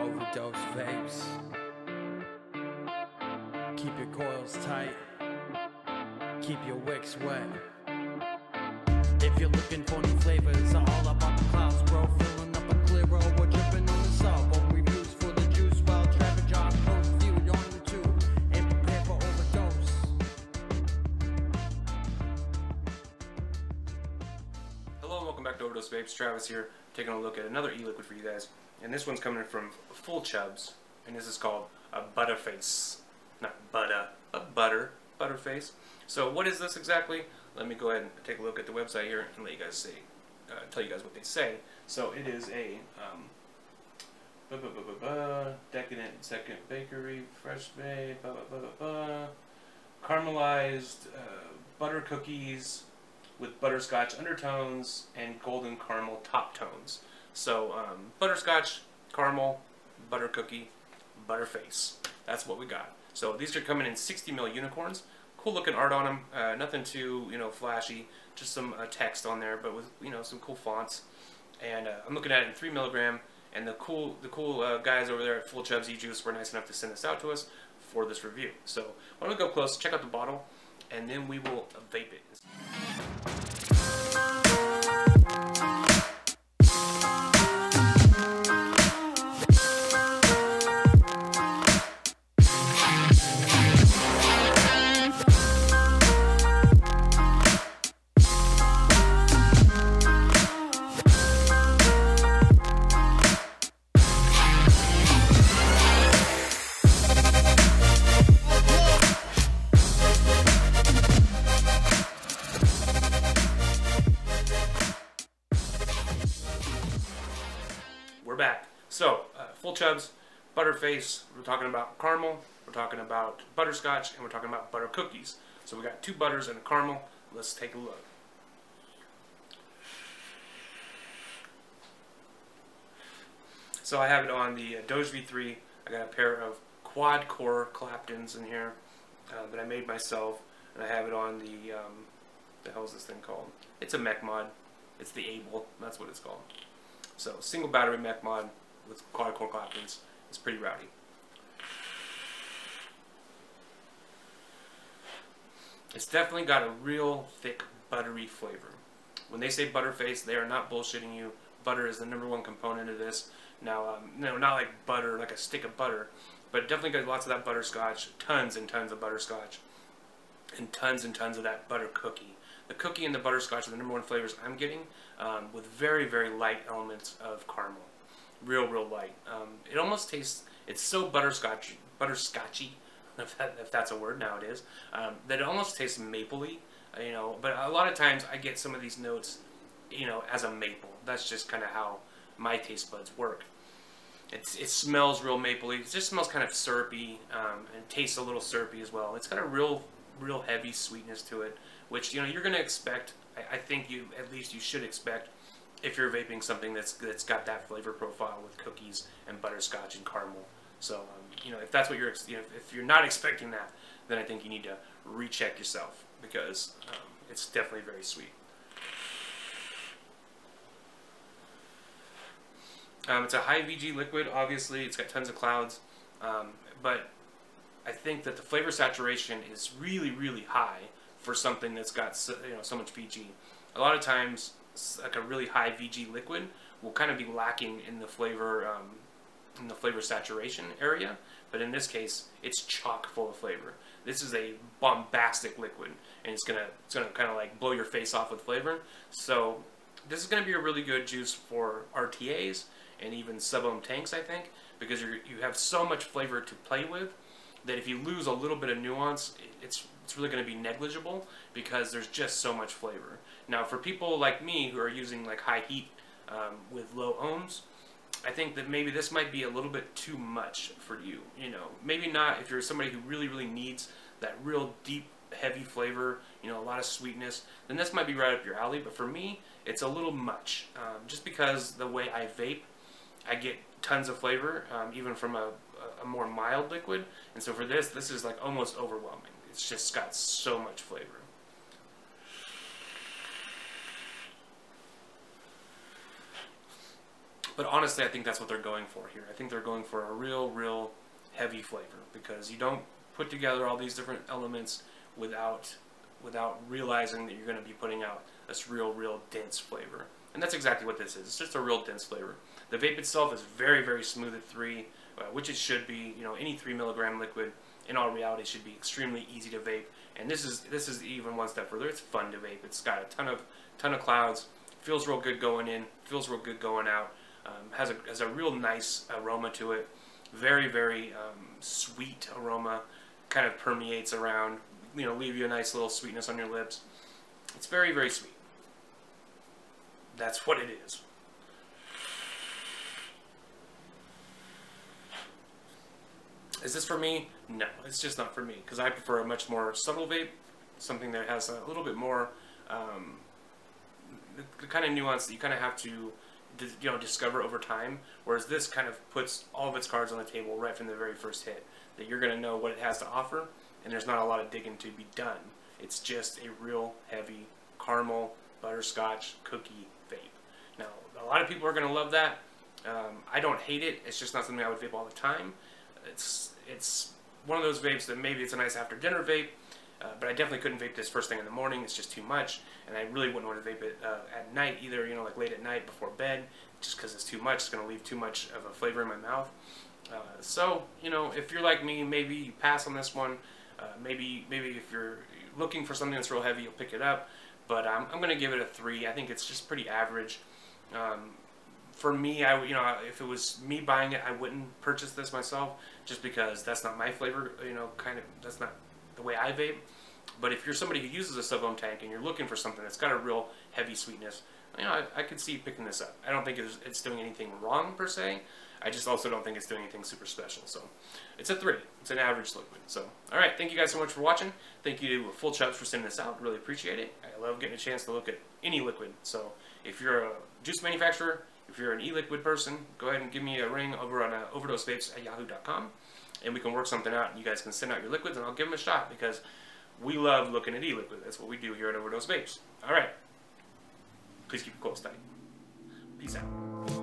OverDose vapes. Keep your coils tight. Keep your wicks wet. If you're looking for new flavors, all about the clouds, bro. Filling up a clear road, we're dripping on the sub-ohm reviews for the juice while traffic jobs post viewed on YouTube and prepare for overdose. Hello and welcome back to OverDose Vapes. Travis here, taking a look at another e-liquid for you guys. And this one's coming from Full Chubs, and this is called a Butterface. Not butter, but Butterface. So what is this exactly? Let me go ahead and take a look at the website here and let you guys see, tell you guys what they say. So it is a decadent second bakery, fresh vape, caramelized butter cookies with butterscotch undertones and golden caramel top tones. So butterscotch, caramel, butter cookie, Butterface. That's what we got. So these are coming in 60 ml unicorns. Cool looking art on them. Nothing too flashy. Just some text on there, but with some cool fonts. And I'm looking at it in 3 milligram. And the cool guys over there at Full Chubs E-Juice were nice enough to send this out to us for this review. So why don't we go close, check out the bottle, and then we will vape it. We're back. So, Full Chubs, Butterface, we're talking about caramel, we're talking about butterscotch, and we're talking about butter cookies. So we got 2 butters and a caramel. Let's take a look. So I have it on the Doge V3. I got a pair of quad-core Claptons in here that I made myself, and I have it on the, the hell is this thing called? It's a mech mod. It's the Able, that's what it's called. So, single battery mech mod with quad-core Claptons. It's pretty rowdy. It's definitely got a real thick, buttery flavor. When they say Butterface, they are not bullshitting you. Butter is the #1 component of this. Now, not like butter, like a stick of butter, but it definitely got lots of that butterscotch, tons and tons of butterscotch, and tons of that butter cookie. The cookie and the butterscotch are the #1 flavors I'm getting, with very, very light elements of caramel. Real light. It almost tastes, it's so butterscotchy, if that's a word nowadays, that it almost tastes mapley, but a lot of times I get some of these notes, as a maple. That's just kind of how my taste buds work. It smells real mapley. It just smells kind of syrupy, and tastes a little syrupy as well. It's got a real heavy sweetness to it, which you're going to expect. I think you should expect if you're vaping something that's got that flavor profile with cookies and butterscotch and caramel. So if that's what if you're not expecting that, then I think you need to recheck yourself, because it's definitely very sweet. It's a high VG liquid. Obviously, it's got tons of clouds, but I think that the flavor saturation is really high for something that's got so much VG. A lot of times, like a really high VG liquid will kind of be lacking in the flavor saturation area. But in this case, it's chock full of flavor. This is a bombastic liquid, and it's gonna kind of like blow your face off with flavor. So this is gonna be a really good juice for RTAs and even sub-ohm tanks, I think, because you have so much flavor to play with that if you lose a little bit of nuance, it's really going to be negligible, because there's just so much flavor. Now, for people like me who are using like high heat with low ohms, I think that maybe this might be a little bit too much for you. Maybe not if you're somebody who really needs that real deep, heavy flavor, a lot of sweetness, then this might be right up your alley. But for me, it's a little much, just because the way I vape, I get tons of flavor, even from a more mild liquid, and so for this is like almost overwhelming. It's just got so much flavor. But honestly, I think that's what they're going for here. I think they're going for a real heavy flavor, because you don't put together all these different elements without realizing that you're going to be putting out this real dense flavor. And that's exactly what this is. It's just a real dense flavor. The vape itself is very smooth at 3, which it should be. You know, any 3 milligram liquid in all reality should be extremely easy to vape. And this is even one step further. It's fun to vape. It's got a ton of clouds. Feels real good going in. Feels real good going out. Has a real nice aroma to it. Very sweet aroma. Kind of permeates around. You know, leave you a nice little sweetness on your lips. It's very sweet. That's what it is. Is this for me? No, it's just not for me, because I prefer a much more subtle vape, something that has a little bit more the kind of nuance that you kind of have to discover over time, whereas this kind of puts all of its cards on the table right from the very first hit, that you're going to know what it has to offer, and there's not a lot of digging to be done. It's just a real heavy caramel, butterscotch, cookie vape. Now, a lot of people are going to love that. I don't hate it. It's just not something I would vape all the time. It's one of those vapes that maybe it's a nice after dinner vape, but I definitely couldn't vape this first thing in the morning. It's just too much, and I really wouldn't want to vape it at night either, you know, like late at night before bed, just because it's too much. It's going to leave too much of a flavor in my mouth. So, you know, if you're like me, maybe you pass on this one. Maybe if you're looking for something that's real heavy, you'll pick it up. But I'm going to give it a 3. I think it's just pretty average. For me, if it was me buying it, I wouldn't purchase this myself, just because that's not my flavor. You know, that's not the way I vape. But if you're somebody who uses a sub-ohm tank and you're looking for something that's got a real heavy sweetness, you know, I could see picking this up. I don't think it's doing anything wrong per se. I just also don't think it's doing anything super special. So it's a 3. It's an average liquid. So, all right. Thank you guys so much for watching. Thank you to Full Chubs for sending this out. Really appreciate it. I love getting a chance to look at any liquid. So if you're a juice manufacturer, if you're an e-liquid person, go ahead and give me a ring over on OverDose Vapes at yahoo.com, and we can work something out, and you guys can send out your liquids, and I'll give them a shot, because we love looking at e-liquid. That's what we do here at OverDose Vapes. All right. Please keep it close, tight. Peace out.